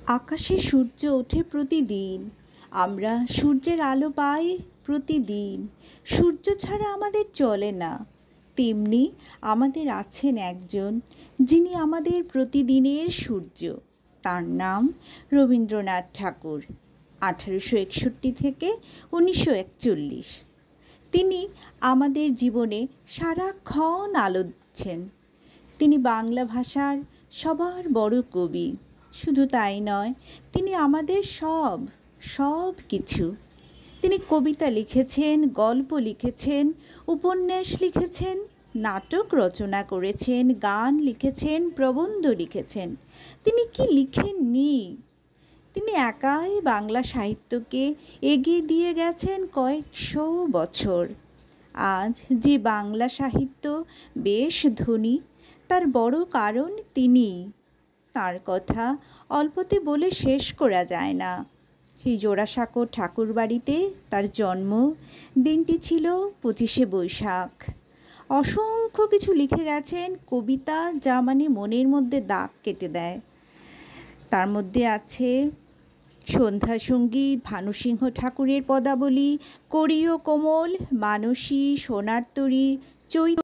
আকাশে সূর্য ওঠে প্রতিদিন, আমরা সূর্যের আলো পাই প্রতিদিন। সূর্য ছাড়া আমাদের চলে না। তেমনি আমাদের আছেন একজন, যিনি আমাদের প্রতিদিনের সূর্য। তার নাম রবীন্দ্রনাথ ঠাকুর। 1861 থেকে 1941। তিনি আমাদের জীবনে সারাক্ষণ আলো দিচ্ছেন। তিনি বাংলা ভাষার সবার বড় কবি। শুধু তাই নয়, তিনি আমাদের সব কিছু। তিনি কবিতা লিখেছেন, গল্প লিখেছেন, উপন্যাস লিখেছেন, নাটক রচনা করেছেন, গান লিখেছেন, প্রবন্ধ লিখেছেন। তিনি কি লিখেননি? তিনি একাই বাংলা সাহিত্যকে এগিয়ে দিয়ে গেছেন কয়েকশো বছর। আজ যে বাংলা সাহিত্য বেশ ধনী, তার বড় কারণ তিনিই। তার কথা অল্পতে বলে শেষ করা যায় না। সেই জোড়াসাঁকোর ঠাকুরবাড়িতে তার জন্ম। দিনটি ছিল 25শে বৈশাখ। অসংখ্য কিছু লিখে গেছেন, কবিতা যা মানে মনের মধ্যে দাগ কেটে দেয়। তার মধ্যে আছে সন্ধ্যা সঙ্গীত, ভানুসিংহ ঠাকুরের পদাবলী, করি ও কোমল, মানসী, সোনার তরী, চৈত